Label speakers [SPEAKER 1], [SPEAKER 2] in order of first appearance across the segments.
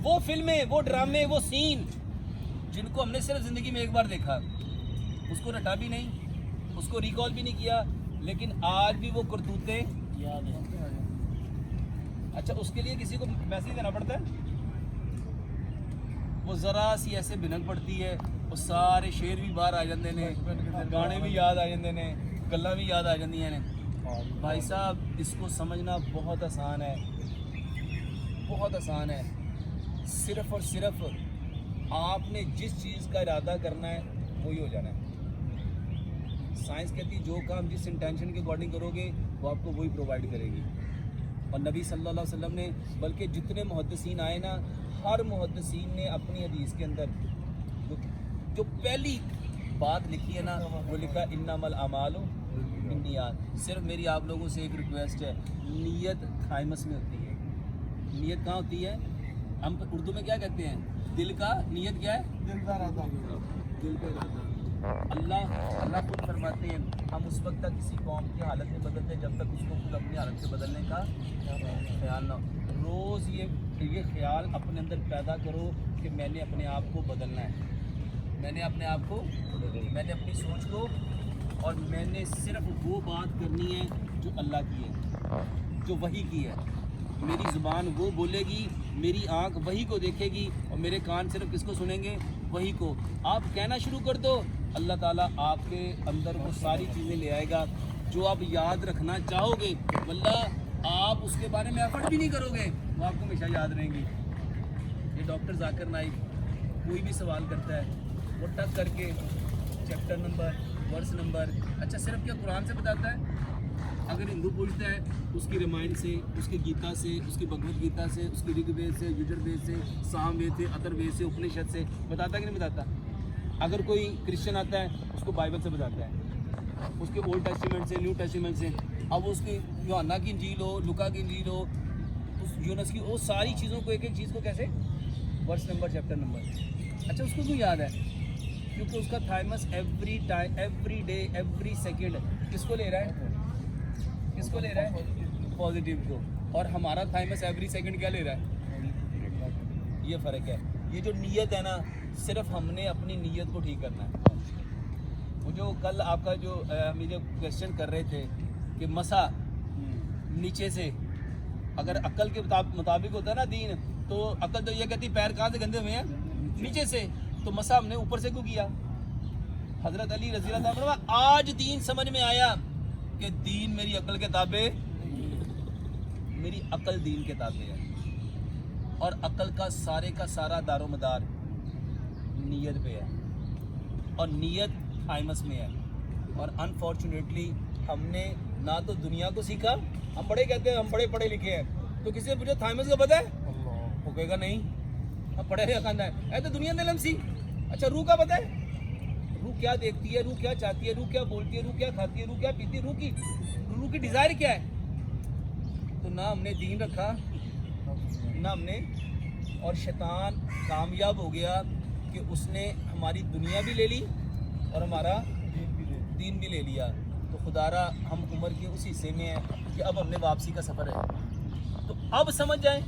[SPEAKER 1] وہ فلمیں، وہ ڈرامے، وہ سین جن کو ہم نے صرف زندگی میں ایک بار دیکھا، اس کو رٹا بھی نہیں، اس کو ریکال بھی نہیں کیا، لیکن آج بھی وہ کرتوتیں یاد ہیں۔ اچھا اس کے لیے کسی کو میسیج دینا پڑتا ہے؟ وہ ذرا سی ایسے بھنک پڑتی ہے، وہ سارے شعر بھی باہر آ جاندے نے، گانے بھی یاد آ جاندے نے، گلاں بھی یاد آ جاندیاں نے۔ بھائی صاحب اس کو سمجھنا بہت آسان ہے، بہت آسان ہے۔ صرف اور صرف آپ نے جس چیز کا ارادہ کرنا ہے وہی ہو جانا ہے۔ سائنس کہتی ہے جو کام جس انٹینشن کے اکارڈنگ کرو گے وہ آپ کو وہی پرووائڈ کرے گی۔ اور نبی صلی اللہ علیہ وسلم نے بلکہ جتنے محدثین آئے نا، ہر محدثین نے اپنی حدیث کے اندر جو پہلی بات لکھی ہے نا، وہ لکھا انما الاعمال بالنیات۔ صرف میری آپ لوگوں سے ایک ریکویسٹ ہے، نیت تھائمس میں ہوتی ہے۔ نیت کہاں ہوتی ہے؟ ہم اردو میں کیا کہتے ہیں؟ دل کا، نیت کیا ہے؟ دل کا ارادہ، دل کا ارادہ۔ اللہ خود فرماتے ہیں ہم اس وقت تک کسی قوم کی حالت میں بدلتے ہیں جب تک اس کو خود اپنی حالت سے بدلنے کا خیال نہ ہو۔ روز یہ خیال اپنے اندر پیدا کرو کہ میں نے اپنے آپ کو بدلنا ہے، میں نے اپنے آپ کو، میں نے اپنی سوچ کو، اور میں نے صرف وہ بات کرنی ہے جو اللہ کی ہے، جو وحی کی ہے۔ میری زبان وہ بولے گی، میری آنکھ وہی کو دیکھے گی، اور میرے کان صرف کس کو سنیں گے؟ وہی کو۔ آپ کہنا شروع کر دو، اللہ تعالیٰ آپ کے اندر وہ ساری چیزیں لے آئے گا جو آپ یاد رکھنا چاہو گے۔ واللہ آپ اس کے بارے میں ایفرٹ بھی نہیں کرو گے، وہ آپ کو ہمیشہ یاد رہیں گی۔ یہ ڈاکٹر ذاکر نائک کوئی بھی سوال کرتا ہے وہ ٹک کر کے چیپٹر نمبر، ورس نمبر، اچھا صرف کیا قرآن سے بتاتا ہے؟ اگر ہندو پوچھتا ہے اس کی رامائن سے، اس کی گیتا سے، اس کی بھگوت گیتا سے، اس کی رگ وید سے، یجر وید سے، سام وید سے، اتر وید سے، اپنشد سے بتاتا کہ نہیں بتاتا؟ اگر کوئی کرسچن آتا ہے اس کو بائبل سے بتاتا ہے، اس کے اولڈ ٹیسٹیمنٹ سے، نیو ٹیسٹیمنٹ سے۔ اب اس کی یوحنا کی انجیل ہو، لوکا کی انجیل ہو، اس یونس کی، وہ ساری چیزوں کو ایک ایک چیز کو کیسے؟ Verse number, chapter number. اچھا اس کو کیوں یاد ہے؟ کیونکہ اس کا تھائمس every time, every day, every second کس کو لے رہا ہے؟ کس کو لے رہا ہے؟ پازیٹیو کو۔ اور ہمارا تھائمس ایوری سیکنڈ کیا لے رہا ہے؟ یہ فرق ہے۔ یہ جو نیت ہے نا، صرف ہم نے اپنی نیت کو ٹھیک کرنا ہے۔ وہ جو کل آپ کا جو مجھے کویسچن کر رہے تھے کہ مسا نیچے سے، اگر عقل کے مطابق ہوتا ہے نا دین، تو عقل تو یہ کہتی پیر کہاں سے گندے ہوئے ہیں؟ نیچے سے۔ تو مسا ہم نے اوپر سے کیوں کیا؟ حضرت علی رضی اللہ عنہ آج دین سمجھ میں آیا کہ دین میری عقل کے تابع، میری عقل دین کے تابع ہے، اور عقل کا سارے کا سارا دار و مدار نیت پہ ہے، اور نیت تھائمس میں ہے۔ اور انفارچونیٹلی ہم نے نہ تو دنیا کو سیکھا، ہم بڑے کہتے ہیں ہم بڑے پڑھے لکھے ہیں، تو کسی سے پوچھو تھائمس کا پتہ ہے؟ وہ کہے گا نہیں، ہم پڑھے لکھا خاندان ہے، تو دنیا نے لمسی۔ اچھا روح کا پتہ ہے؟ روح کیا دیکھتی ہے، روح کیا چاہتی ہے، روح کیا بولتی ہے، روح کیا کھاتی ہے، روح کیا پیتی ہے، روح کی ڈیزائر کیا ہے؟ تو نہ ہم نے دین رکھا، نہ ہم نے، اور شیطان کامیاب ہو گیا کہ اس نے ہماری دنیا بھی لے لی اور ہمارا دین بھی لے لیا۔ تو خدارا ہم عمر کے اس حصے میں ہیں کہ اب ہم نے واپسی کا سفر ہے۔ تو اب سمجھ جائیں،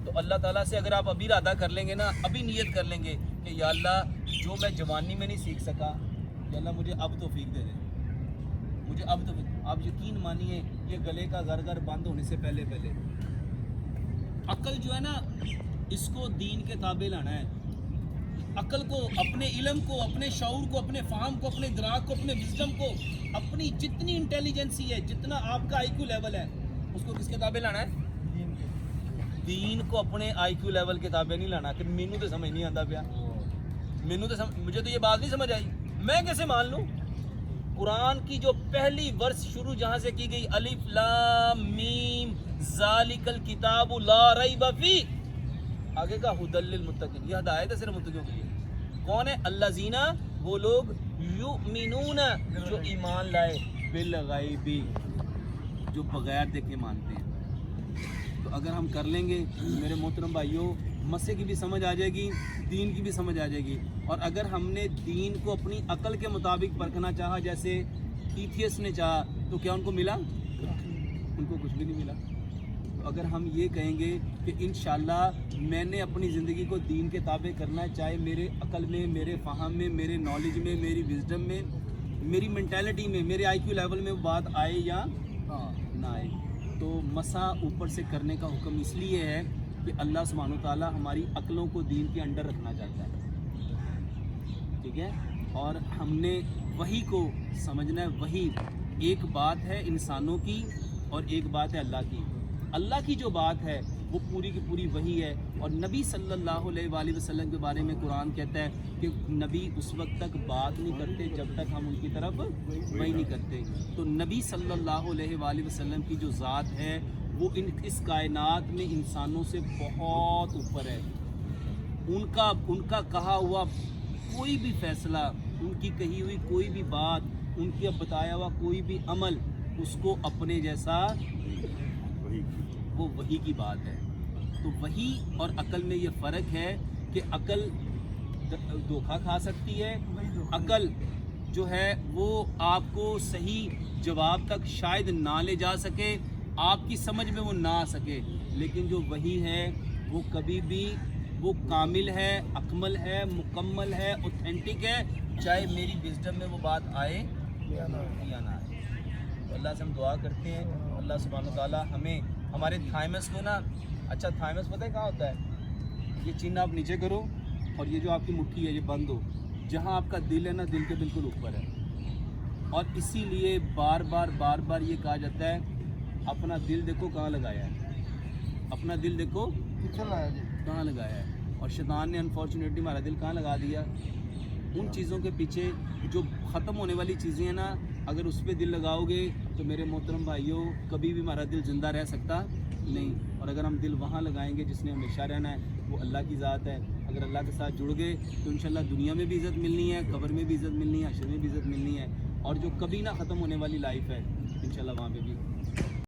[SPEAKER 1] تو اللہ تعالیٰ سے اگر آپ ابھی ارادہ کر لیں گے نا، ابھی نیت کر لیں گے کہ یا اللہ جو میں جوانی میں نہیں سیکھ سکا، یا اللہ مجھے اب توفیق دے دے، مجھے اب توفیق۔ آپ یقین مانیے یہ گلے کا گھر بند ہونے سے پہلے عقل جو ہے نا، اس کو دین کے تابع لانا ہے۔ عقل کو، اپنے علم کو، اپنے شعور کو، اپنے فہم کو، اپنے ادراک کو، اپنے وزڈم کو، اپنی جتنی انٹیلیجنسی ہے، جتنا آپ کا آئی کیو لیول ہے، اس کو کس کے تابع لانا ہے؟ دین کو اپنے آئی کیو لیول کے تابع نہیں لانا کہ مینو تو سمجھ نہیں آتا پیا، مجھے تو یہ بات نہیں سمجھ آئی، میں کیسے مان لوں؟ قرآن کی جو پہلی ورس شروع جہاں سے کی گئی، الف لام میم ذالک الکتاب لا ریب فیہ، آگے کا ھدی للمتقین، یہ ہدایت ہے صرف متقیوں کے لیے۔ کون ہے؟ الذین، وہ لوگ، یؤمنون، جو ایمان لائے، بالغیب، جو بغیر دیکھے مانتے ہیں۔ تو اگر ہم کر لیں گے میرے محترم بھائیوں، مسئلے کی بھی سمجھ آ جائے گی، دین کی بھی سمجھ آ جائے گی۔ اور اگر ہم نے دین کو اپنی عقل کے مطابق پرکھنا چاہا، جیسے ایتھیس نے چاہا، تو کیا ان کو ملا؟ ان کو کچھ بھی نہیں ملا۔ تو اگر ہم یہ کہیں گے کہ انشاءاللہ میں نے اپنی زندگی کو دین کے تابع کرنا ہے، چاہے میرے عقل میں، میرے فہم میں، میرے نالج میں، میری وزڈم میں، میری مینٹیلٹی میں، میرے آئی کیو لیول میں وہ بات آئے یا نہ آئے، تو مسا اوپر سے کرنے کا حکم اس لیے ہے کہ اللہ سبحانہ و تعالیٰ ہماری عقلوں کو دین کے انڈر رکھنا چاہتا ہے، ٹھیک ہے؟ اور ہم نے وحی کو سمجھنا ہے۔ وحی ایک بات ہے انسانوں کی اور ایک بات ہے اللہ کی۔ اللہ کی جو بات ہے وہ پوری کی پوری وحی ہے، اور نبی صلی اللہ علیہ وآلہ وسلم کے بارے میں قرآن کہتا ہے کہ نبی اس وقت تک بات نہیں کرتے جب تک ہم ان کی طرف وحی نہیں کرتے۔ تو نبی صلی اللہ علیہ وآلہ وسلم کی جو ذات ہے وہ اس کائنات میں انسانوں سے بہت اوپر ہے۔ ان کا کہا ہوا کوئی بھی فیصلہ، ان کی کہی ہوئی کوئی بھی بات، ان کی بتایا ہوا کوئی بھی عمل اس کو اپنے جیسا، وہ وحی کی بات ہے۔ تو وحی اور عقل میں یہ فرق ہے کہ عقل دھوکہ کھا سکتی ہے، عقل جو ہے وہ آپ کو صحیح جواب تک شاید نہ لے جا سکے، آپ کی سمجھ میں وہ نہ آ سکے، لیکن جو وحی ہے وہ کبھی بھی وہ کامل ہے، اکمل ہے، مکمل ہے، اوتھینٹک ہے، چاہے میری وزڈم میں وہ بات آئے یا نہ آئے۔ تو اللہ سے ہم دعا کرتے ہیں اللہ سبحانہ وتعالیٰ ہمیں ہمارے تھائمس کو نا، اچھا تھائمس پتہ ہے کہاں ہوتا ہے؟ یہ چین آپ نیچے کرو اور یہ جو آپ کی مٹھی ہے یہ بند ہو، جہاں آپ کا دل ہے نا دل کے بالکل اوپر ہے، اور اسی لیے بار بار یہ کہا جاتا ہے اپنا دل دیکھو کہاں لگایا ہے، اپنا دل دیکھو کہاں لگایا ہے، اور شیطان نے انفارچونیٹلی ہمارا دل کہاں لگا دیا؟ ان چیزوں کے پیچھے جو ختم ہونے والی چیزیں ہیں نا، اگر اس پہ دل لگاؤ گے تو میرے محترم بھائیوں کبھی بھی ہمارا دل زندہ رہ سکتا نہیں، اور اگر ہم دل وہاں لگائیں گے جس نے ہمیشہ رہنا ہے وہ اللہ کی ذات ہے، اگر اللہ کے ساتھ جڑ گئے تو انشاءاللہ دنیا میں بھی عزت ملنی ہے، قبر میں بھی عزت ملنی ہے، حشر میں بھی عزت ملنی ہے، اور جو کبھی نہ ختم ہونے والی لائف ہے انشاءاللہ وہاں پہ بھی